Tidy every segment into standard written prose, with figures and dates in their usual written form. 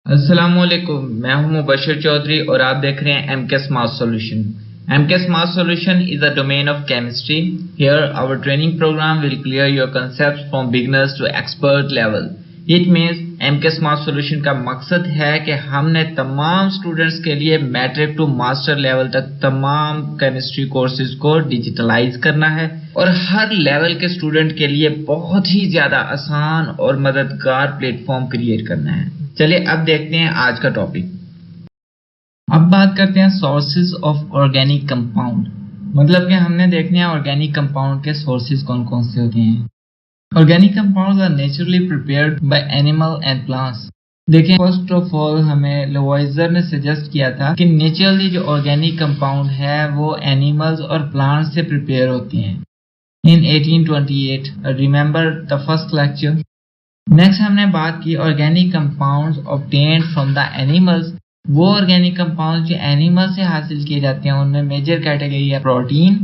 अस्सलामुअलैकुम। मैं हूं मुबशर चौधरी और आप देख रहे हैं MK smart solution. MK smart solution is a domain of chemistry. Here our training program will clear your concepts from beginners to expert level. It means MK smart solution का मकसद है कि हमने तमाम स्टूडेंट्स के लिए मैट्रिक टू मास्टर लेवल तक तमाम केमिस्ट्री कोर्सेज को डिजिटलाइज करना है और हर लेवल के स्टूडेंट के लिए बहुत ही ज्यादा आसान और मददगार प्लेटफॉर्म क्रिएट करना है। चलिए अब देखते हैं आज का टॉपिक। अब बात करते हैं सोर्सेज ऑफ ऑर्गेनिक कंपाउंड। मतलब कि हमने देखने हैं ऑर्गेनिक कंपाउंड के सोर्सेज कौन कौन से होते हैं। Organic compounds are naturally prepared by animal and plants. देखिए, फर्स्ट ऑफ ऑल हमें लवॉइजर ने सजेस्ट किया था कि नेचुरली जो ऑर्गेनिक कंपाउंड है वो एनिमल्स और प्लांट्स से प्रिपेयर होते हैं in 1828। Remember the first lecture. Next हमने बात की organic compounds obtained from the animals. वो ऑर्गेनिक कंपाउंड्स जो एनिमल से हासिल किए जाते हैं उनमें मेजर कैटेगरी है protein.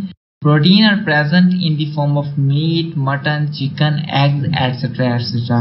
Protein are present in the form of meat, mutton, chicken, eggs etcetera etcetera.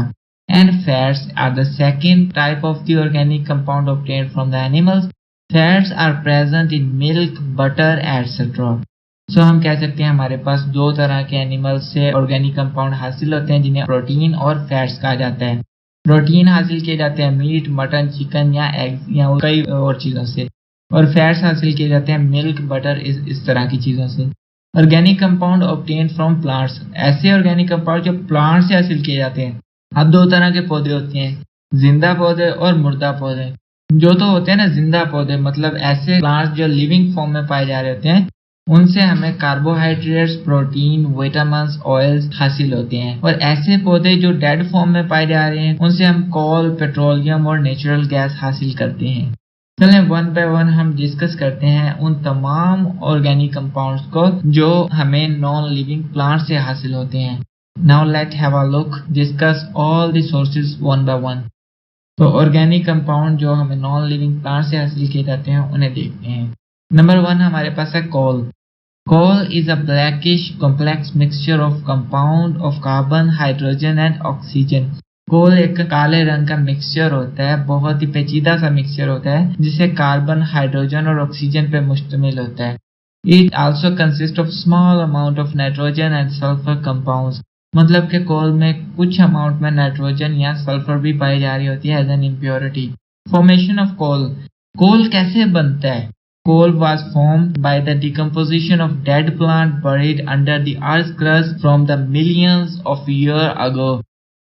And fats are the second type of the organic compound obtained from the animals. Fats are present in milk, butter etcetera. सो हम कह सकते हैं हमारे पास दो तरह के animal से organic compound हासिल होते हैं जिन्हें प्रोटीन और फैट्स कहा जाता है। प्रोटीन हासिल किए जाते हैं मीट, मटन, चिकन या एग्स या कई और चीज़ों से, और फैट्स हासिल किए जाते हैं मिल्क, बटर, इस तरह की चीज़ों से। Organic compound obtain from plants. ऐसे ऑर्गेनिक कंपाउंड जो प्लांट से हासिल किए जाते हैं। अब दो तरह के पौधे होते हैं, जिंदा पौधे और मुर्दा पौधे। जो तो होते हैं ना जिंदा पौधे, मतलब ऐसे प्लांट्स जो लिविंग फॉर्म में पाए जा रहे होते हैं, उनसे हमें कार्बोहाइड्रेट्स, प्रोटीन, विटामिन्स, ऑयल्स हासिल होते हैं। और ऐसे पौधे जो डेड फॉर्म में पाए जा रहे हैं उनसे हम कोल, पेट्रोलियम और नेचुरल गैस हासिल करते हैं। चलें वन बाय वन हम डिस्कस करते हैं उन तमाम ऑर्गेनिक कंपाउंड्स को जो हमें नॉन लिविंग प्लांट से हासिल होते हैं। Now let have a look, discuss all the sources one by one. तो ऑर्गेनिक कंपाउंड जो हमें नॉन लिविंग प्लांट से हासिल किए जाते हैं उन्हें देखते हैं। नंबर वन हमारे पास है coal. Coal is a blackish complex mixture of compound of carbon, hydrogen and oxygen. Coal एक काले रंग का मिक्सचर होता है, बहुत ही पेचीदा सा मिक्सचर होता है जिसे कार्बन, हाइड्रोजन और ऑक्सीजन पे मुश्तमिल होता है। It also consist of small amount of nitrogen and sulphur compounds. मतलब के कोल में कुछ अमाउंट में नाइट्रोजन या सल्फर भी पाई जा रही होती है as an impurity. Formation of coal. Coal कैसे बनता है? Coal was formed by the decomposition of dead plant buried under the earth's crust from the millions of years ago.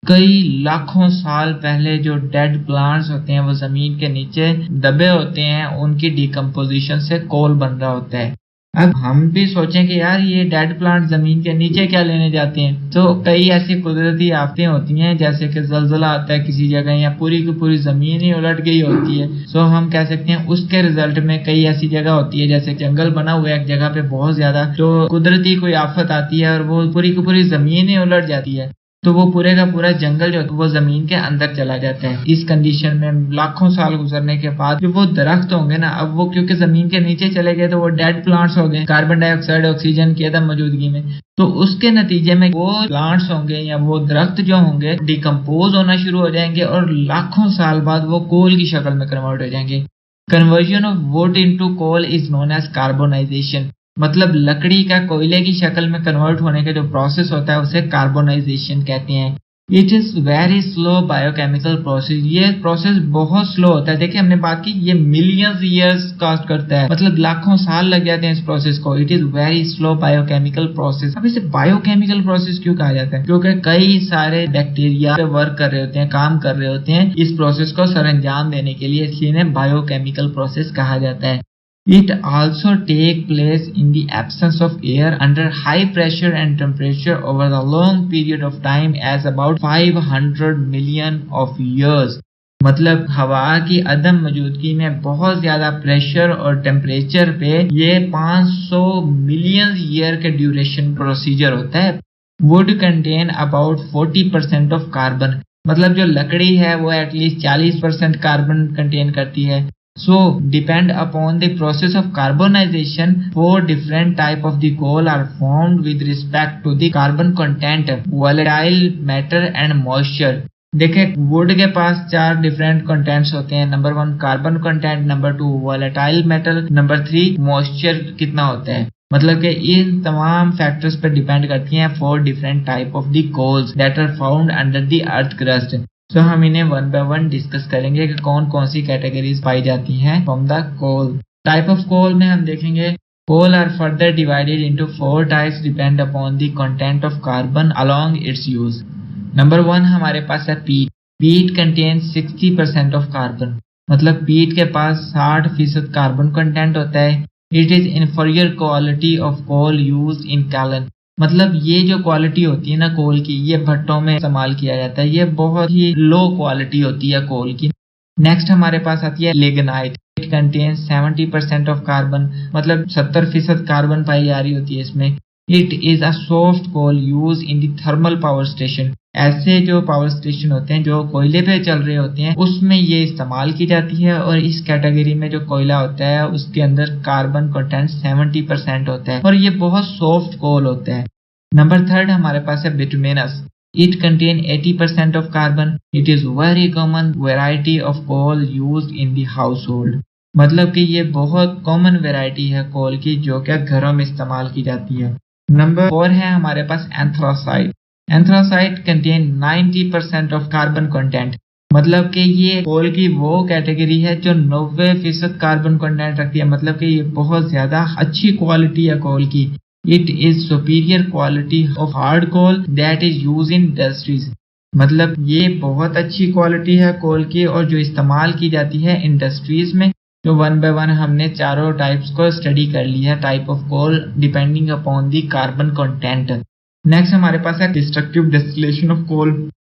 कई लाखों साल पहले जो डेड प्लांट्स होते हैं वो जमीन के नीचे दबे होते हैं, उनकी डिकम्पोजिशन से कोल बन रहा होता है। अब हम भी सोचें कि यार ये डेड प्लांट जमीन के नीचे क्या लेने जाते हैं, तो कई ऐसी कुदरती आफतें होती हैं जैसे कि जलजला आता है किसी जगह या पूरी की पूरी जमीन ही उलट गई होती है। सो हम कह सकते हैं उसके रिजल्ट में कई ऐसी जगह होती है जैसे जंगल बना हुआ है एक जगह पे बहुत ज्यादा, तो कुदरती कोई आफत आती है और वो पूरी की पूरी जमीन ही उलट जाती है, तो वो पूरे का पूरा जंगल जो वो जमीन के अंदर चला जाता है। इस कंडीशन में लाखों साल गुजरने के बाद जो वो दरख्त होंगे ना, अब वो क्योंकि जमीन के नीचे चले गए तो वो डेड प्लांट्स हो गए कार्बन डाइऑक्साइड, ऑक्सीजन की अदम मौजूदगी में। तो उसके नतीजे में वो प्लांट्स होंगे या वो दरख्त जो होंगे डिकम्पोज होना शुरू हो जाएंगे और लाखों साल बाद वो कोल की शक्ल में कन्वर्ट हो जाएंगे। Conversion of wood into coal is known as carbonisation. मतलब लकड़ी का कोयले की शक्ल में कन्वर्ट होने का जो प्रोसेस होता है उसे कार्बोनाइजेशन कहते हैं। It is very slow biochemical process. ये प्रोसेस बहुत स्लो होता है। देखिए हमने बात की ये मिलियंस ईयर्स कॉस्ट करता है, मतलब लाखों साल लग जाते हैं इस प्रोसेस को। It is very slow biochemical process. अब इसे बायोकेमिकल प्रोसेस क्यों कहा जाता है? क्योंकि कई सारे बैक्टीरिया पे वर्क कर रहे होते हैं, काम कर रहे होते हैं इस प्रोसेस को सरअंजाम देने के लिए, इसलिए इन्हें बायोकेमिकल प्रोसेस कहा जाता है। It also take place in the absence of air under high pressure and temperature over a long period of time as about 500 million of years. मतलब हवा की अदम मौजूदगी में बहुत ज्यादा प्रेशर और टेम्परेचर पे ये 500 मिलियन ईयर के ड्यूरेशन प्रोसीजर होता है। Wood contain about 40% of carbon. मतलब जो लकड़ी है वो एटलीस्ट 40% कार्बन कंटेन करती है। So depend upon the process of carbonization, 4 different type of the coal are formed with respect to the carbon content, volatile matter and moisture. देखें would के पास 4 different contents होते हैं। Number 1 carbon content, number 2 volatile metal, number 3 moisture कितना होता है। मतलब कि इन तमाम फैक्टर्स पर डिपेंड करती हैं 4 different type of the coals that are found under the earth crust. So हम इन्हें वन बाय वन डिस्कस करेंगे कि कौन कौन सी कैटेगरीज पाई जाती हैं from the coal. Type of coal में हम देखेंगे coal are further divided into 4 types depend upon the content of carbon along its use. Number 1 हमारे पास है पीट। पीट कंटेन्स 60% ऑफ कार्बन। मतलब पीट के पास 60% कार्बन कंटेंट होता है। It is inferior quality of coal used in kiln. मतलब ये जो क्वालिटी होती है ना कोल की, ये भट्टों में इस्तेमाल किया जाता है। ये बहुत ही लो क्वालिटी होती है कोल की। नेक्स्ट हमारे पास आती है lignite. It contains 70% of carbon. मतलब 70% कार्बन पाई जा रही होती है इसमें। It is a soft coal use in the thermal power station. ऐसे जो पावर स्टेशन होते हैं जो कोयले पे चल रहे होते हैं उसमें ये इस्तेमाल की जाती है। और इस कैटेगरी में जो कोयला होता है उसके अंदर कार्बन कंटेंट 70% होता है और ये बहुत सॉफ्ट कोल होता है। नंबर 3 हमारे पास है bituminous. It contain 80% of carbon. It is very common variety of coal used in the household. मतलब कि ये बहुत कॉमन वैरायटी है कोल की जो कि घरों में इस्तेमाल की जाती है। नंबर 4 है हमारे पास anthracite. Anthracite contain 90% of carbon content. मतलब कि ये कोल की वो कैटेगरी है जो 90% कार्बन कंटेंट रखती है। मतलब कि ये बहुत ज्यादा अच्छी क्वालिटी है कोल की। It is superior quality of hard coal that is used in industries. मतलब ये बहुत अच्छी क्वालिटी है कोल की और जो इस्तेमाल की जाती है इंडस्ट्रीज में। तो वन बाय वन हमने चारों टाइप्स को स्टडी कर लिया है type of coal depending upon the carbon content. Next हमारे पास है डिस्ट्रक्टिव डिस्टिलेशन ऑफ कोल।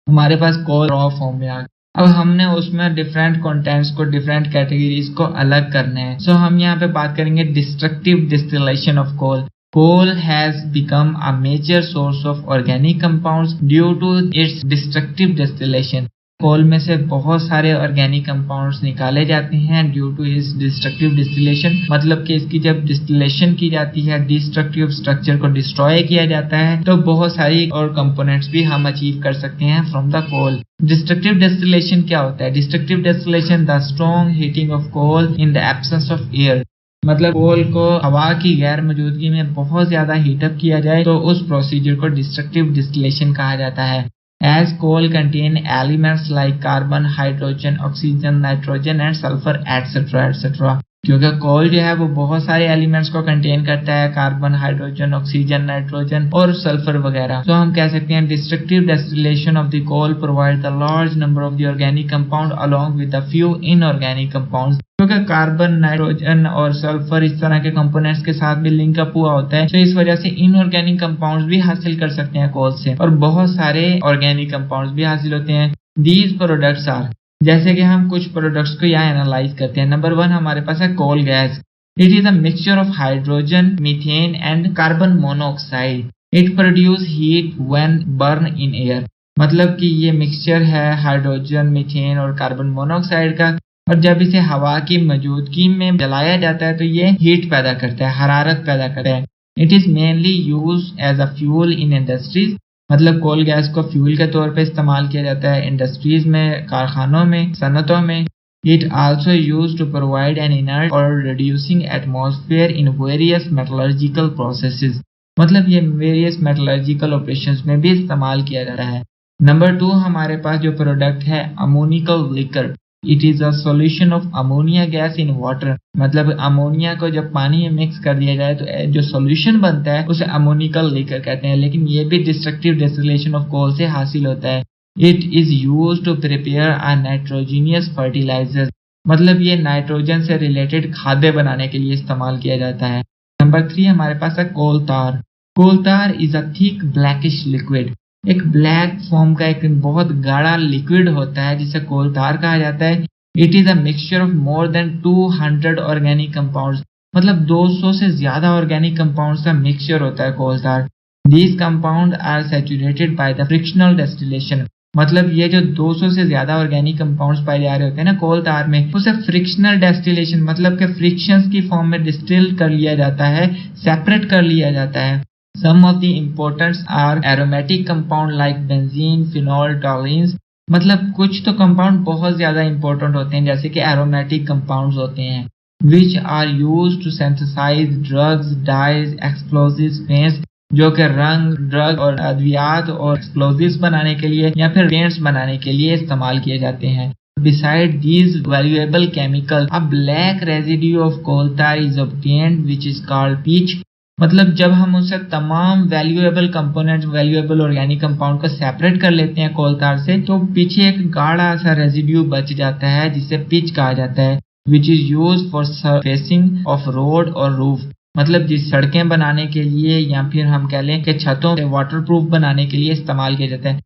हमारे पास कोल रॉ फॉर्म में आ गया। अब हमने उसमें डिफरेंट कंटेंट्स को डिफरेंट कैटेगरीज को अलग करना है। सो हम यहाँ पे बात करेंगे destructive distillation of coal. Coal has become a major source of organic compounds due to its destructive distillation. कोल में से बहुत सारे ऑर्गेनिक कंपाउंड्स निकाले जाते हैं ड्यू टू इस डिस्ट्रक्टिव डिस्टिलेशन। मतलब कि इसकी जब डिस्टिलेशन की जाती है, डिस्ट्रक्टिव स्ट्रक्चर को डिस्ट्रॉय किया जाता है, तो बहुत सारी और कंपोनेंट्स भी हम अचीव कर सकते हैं from the coal. Destructive distillation क्या होता है? Destructive distillation the strong heating of coal in the absence of air. मतलब कोल को हवा की गैर मौजूदगी में बहुत ज्यादा हीटअप किया जाए तो उस प्रोसीजर को डिस्ट्रक्टिव डिस्टिलेशन कहा जाता है। As coal contain elements like carbon, hydrogen, oxygen, nitrogen and sulphur etcetera etcetera. क्योंकि कोल जो है वो बहुत सारे एलिमेंट्स को कंटेन करता है, कार्बन, हाइड्रोजन, ऑक्सीजन, नाइट्रोजन और सल्फर वगैरह। तो हम कह सकते हैं destructive distillation of the coal provide the large number of the organic compound along with the few inorganic compounds. क्योंकि कार्बन, नाइट्रोजन और सल्फर इस तरह के कंपोनेंट्स के साथ भी लिंक अप हुआ होता है, तो इस वजह से इनऑर्गेनिक कंपाउंड्स भी हासिल कर सकते हैं कोल से और बहुत सारे ऑर्गेनिक कंपाउंड्स भी हासिल होते हैं। दीज प्रोडक्ट्स आर, जैसे कि हम कुछ प्रोडक्ट्स को यहाँ एनालाइज करते हैं। नंबर 1 हमारे पास है coal gas. It is a mixture of hydrogen, methane and carbon monoxide. It produce heat when burn in air. मतलब कि ये मिक्सचर है हाइड्रोजन, मीथेन और कार्बन मोनोऑक्साइड का, और जब इसे हवा की मौजूदगी में जलाया जाता है तो ये हीट पैदा करता है, हरारत पैदा करता है। It is mainly use as a fuel in industries. मतलब कोल गैस को फ्यूल के तौर पे इस्तेमाल किया जाता है इंडस्ट्रीज में, कारखानों में, सनतों में। It also use to provide an inert और reducing atmosphere in various metallurgical processes. मतलब ये वेरियस मेटलर्जिकल ऑपरेशंस में भी इस्तेमाल किया जाता है। नंबर 2 हमारे पास जो प्रोडक्ट है ammoniacal liquor. It is a solution of ammonia gas in water. मतलब अमोनिया को जब पानी में मिक्स कर दिया जाए तो जो सॉल्यूशन बनता है उसे अमोनिकल लिकर कहते हैं। लेकिन ये भी डिस्ट्रक्टिव डिस्टिलेशन ऑफ कोल से हासिल होता है। It is use to prepare a nitrogenous fertiliser. मतलब ये नाइट्रोजन से रिलेटेड खाद्य बनाने के लिए इस्तेमाल किया जाता है। नंबर 3 हमारे पास है कोल तार। कोल तार is a thick blackish liquid. एक ब्लैक फॉर्म का एक बहुत गाढ़ा लिक्विड होता है जिसे कोल तार कहा जाता है। It is a mixture of more than 200 organic compounds. मतलब 200 से ज्यादा ऑर्गेनिक कंपाउंड्स का मिक्सचर होता है coal tar. These compound are saturated by the fractional distillation. मतलब ये जो 200 से ज्यादा ऑर्गेनिक कंपाउंड्स पाए जा रहे होते हैं ना कोल तार में, उसे फ्रिक्शनल डिस्टिलेशन मतलब के फ्रिक्शंस की फॉर्म में डिस्टिल कर लिया जाता है, सेपरेट कर लिया जाता है। Some of the importance are aromatic compound like benzene, phenol, toluenes मतलब कुछ तो कंपाउंड बहुत ज्यादा इंपॉर्टेंट होते हैं, जैसे कि एरोमेटिक कंपाउंड्स होते हैं which are used to synthesise drugs, dyes, explosives, paints, जो कि रंग, ड्रग और अद्वियात और एक्सप्लोजिव्स बनाने के लिए या फिर पेंट्स बनाने के लिए इस्तेमाल किए जाते हैं। Beside these valuable chemicals, a black residue of coal tar is obtained which is called pitch। मतलब जब हम उससे तमाम valuable component, valuable organic compound को सेपरेट कर लेते हैं कोल तार से, तो पीछे एक गाढ़ा सा रेजिड्यू बच जाता है जिसे पिच कहा जाता है, which is use for surfacing of road और रूफ। मतलब जिस सड़कें बनाने के लिए या फिर हम कह लें कि छतों वाटरप्रूफ बनाने के लिए इस्तेमाल किया जाता है।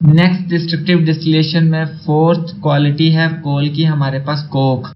नेक्स्ट डिस्ट्रक्टिव डिस्टिलेशन में फोर्थ क्वालिटी है कोल की हमारे पास कोक।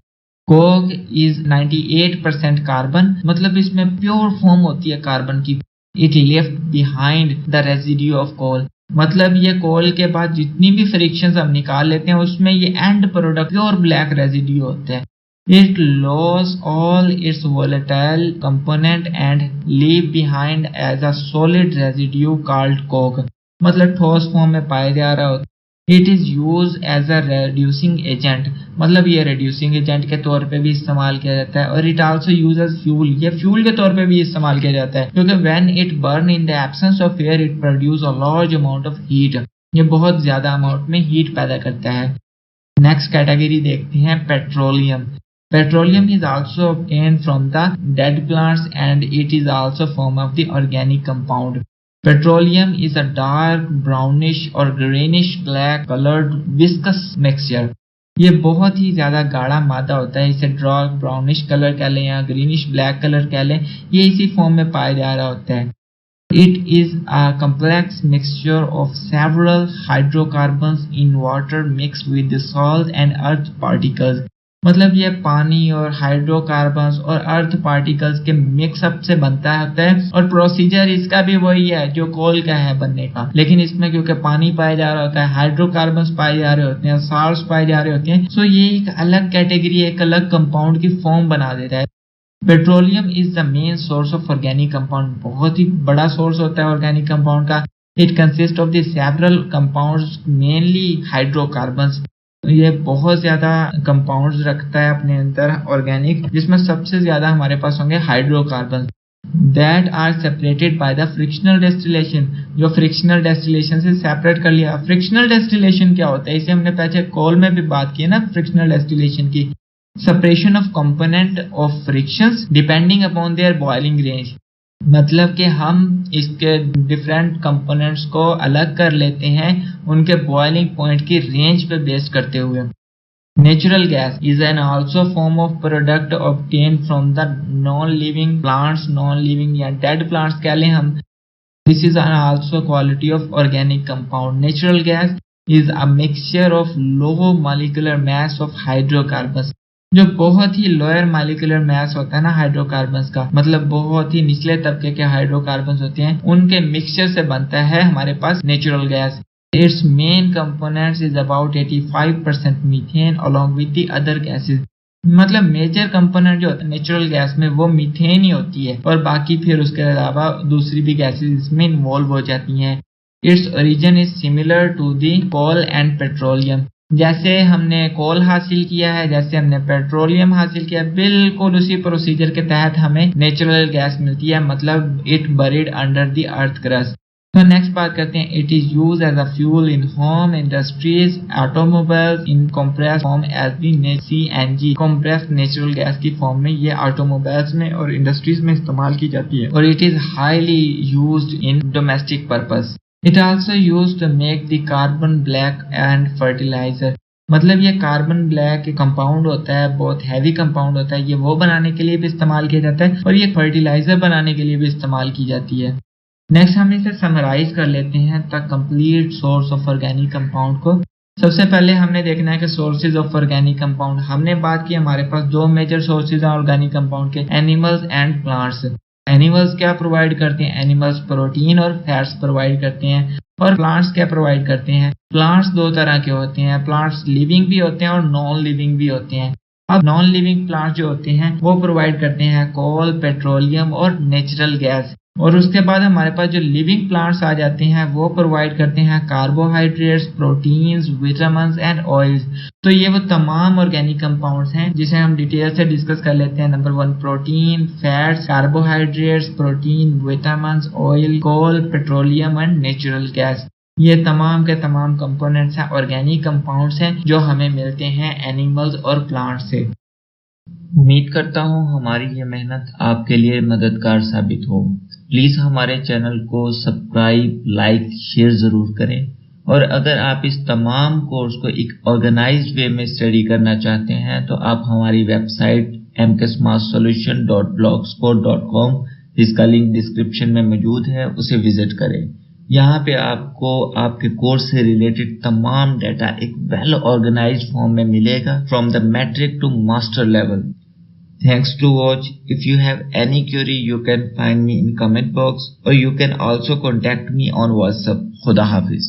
कोक इज 98% कार्बन, मतलब इसमें प्योर फॉर्म होती है कार्बन की। It left behind the residue of coal, मतलब ये कोल के बाद जितनी भी फ्रिक्शंस हम निकाल लेते हैं उसमें ये end product pure black residue होते हैं। It loss all its volatile component and leave behind as a solid residue called coke, मतलब ठोस फॉर्म में पाया जा रहा होता है। It is use as a reducing agent, मतलब ये रेड्यूसिंग एजेंट के तौर पे भी इस्तेमाल किया जाता है। और it also use as fuel, ये फ्यूल के तौर पे भी इस्तेमाल किया जाता है, क्योंकि when it burn in the absence of air it produce a large amount of heat, ये बहुत ज्यादा अमाउंट में हीट पैदा करता है। नेक्स्ट कैटेगरी देखते हैं petroleum. Petroleum is also obtained from the dead plants and it is also form of the organic compound. Petroleum is a dark brownish or greenish black colored viscous mixture. ये बहुत ही ज्यादा गाढ़ा मादा होता है, इसे डार्क ब्राउनिश कलर कह लें या ग्रीनिश ब्लैक कलर कह लें, ये इसी फॉर्म में पाया जा रहा होता है। It is a complex mixture of several hydrocarbons in water mixed with the salt and earth particles. मतलब ये पानी और हाइड्रोकार्बन्स और अर्थ पार्टिकल्स के मिक्सअप से बनता होता है, और प्रोसीजर इसका भी वही है जो कोल का है बनने का, लेकिन इसमें क्योंकि पानी पाया जा रहा होता है, हाइड्रोकार्बन्स पाए जा रहे होते हैं, साल्ट्स पाए जा रहे होते हैं, सो ये एक अलग कैटेगरी, एक अलग कंपाउंड की फॉर्म बना देता है। Petroleum is the main source of organic compound, बहुत ही बड़ा सोर्स होता है ऑर्गेनिक कंपाउंड का। It consist of the several compounds mainly hydrocarbons, ये बहुत ज्यादा कंपाउंड्स रखता है अपने अंदर ऑर्गेनिक, जिसमें सबसे ज्यादा हमारे पास होंगे hydrocarbon that are separated by the fractional distillation, जो फ्रिक्शनल डेस्टिलेशन से सेपरेट कर लिया। फ्रिक्शनल डेस्टिलेशन क्या होता है, इसे हमने पहले कोल में भी बात की है ना, फ्रिक्शनल डेस्टिलेशन की। Separation of component of frictions depending upon their boiling range, मतलब कि हम इसके डिफरेंट कंपोनेंट्स को अलग कर लेते हैं उनके बॉइलिंग पॉइंट की रेंज पे बेस करते हुए। Natural gas is an also form of product obtain from the non living plants, non living या डेड प्लांट्स कह लें हम। This is an also quality of organic compound. Natural gas is a mixture of low molecular mass of hydrocarbons, जो बहुत ही lower molecular mass होता है ना hydrocarbons का, मतलब बहुत ही निचले तबके के हाइड्रोकार्बन्स होते हैं, उनके मिक्सचर से बनता है हमारे पास natural gas. Its main components is about 85% methane along with the other gases, मतलब मेजर कंपोनेंट जो होता है नेचुरल गैस में वो मीथेन ही होती है, और बाकी फिर उसके अलावा दूसरी भी गैसेस इसमें इन्वॉल्व हो जाती हैं। Its origin is similar to the coal and petroleum, जैसे हमने कोल हासिल किया है, जैसे हमने पेट्रोलियम हासिल किया, बिल्कुल उसी प्रोसीजर के तहत हमें नेचुरल गैस मिलती है, मतलब it buried under the earth crust. तो नेक्स्ट बात करते हैं, it is use as a fuel in home industries, automobiles in compressed form as the CNG, compressed natural gas की फॉर्म में ये ऑटोमोबाइल्स में और इंडस्ट्रीज में इस्तेमाल की जाती है, और it is highly used in domestic purpose. It also used to make the carbon black and fertilizer, मतलब ये कार्बन ब्लैक कंपाउंड होता है, बहुत हैवी कंपाउंड होता है, ये वो बनाने के लिए भी इस्तेमाल किया जाता है और ये फर्टिलाइजर बनाने के लिए भी इस्तेमाल की जाती है। नेक्स्ट हम इसे समराइज कर लेते हैं the complete source of organic compound को। सबसे पहले हमने देखना है कि सोर्सेज ऑफ ऑर्गेनिक कंपाउंड, हमने बात की हमारे पास दो मेजर सोर्सेज हैं ऑर्गेनिक कंपाउंड के, एनिमल्स एंड प्लांट्स। एनिमल्स क्या प्रोवाइड करते हैं, एनिमल्स प्रोटीन और फैट्स प्रोवाइड करते हैं, और प्लांट्स क्या प्रोवाइड करते हैं। प्लांट्स दो तरह के होते हैं, प्लांट्स लिविंग भी होते हैं और नॉन लिविंग भी होते हैं। अब नॉन लिविंग प्लांट्स जो होते हैं वो प्रोवाइड करते हैं कोल, पेट्रोलियम और नेचुरल गैस। और उसके बाद हमारे पास जो लिविंग प्लांट्स आ जाते हैं वो प्रोवाइड करते हैं carbohydrates, proteins, vitamins and oils. तो ये वो तमाम ऑर्गेनिक कंपाउंड्स हैं जिसे हम डिटेल से डिस्कस कर लेते हैं। Number 1 protein, fats, carbohydrates, protein, vitamins, oil, coal, petroleum and natural gas. ये तमाम के तमाम कंपोनेंट्स हैं, ऑर्गेनिक कंपाउंड्स हैं जो हमें मिलते हैं एनिमल्स और प्लांट्स से। उम्मीद करता हूँ हमारी ये मेहनत आपके लिए मददगार साबित हो। प्लीज़ हमारे चैनल को सब्सक्राइब, लाइक, शेयर ज़रूर करें। और अगर आप इस तमाम कोर्स को एक ऑर्गेनाइज्ड वे में स्टडी करना चाहते हैं तो आप हमारी वेबसाइट mksmathsolution.blogspot.com, जिसका लिंक डिस्क्रिप्शन में मौजूद है, उसे विजिट करें। यहाँ पे आपको आपके कोर्स से रिलेटेड तमाम डाटा एक वेल ऑर्गेनाइज्ड फॉर्म में मिलेगा from the matric to master level. Thanks to watch. If you have any query, you can find me in comment box or you can also contact me on WhatsApp. Khuda Hafiz.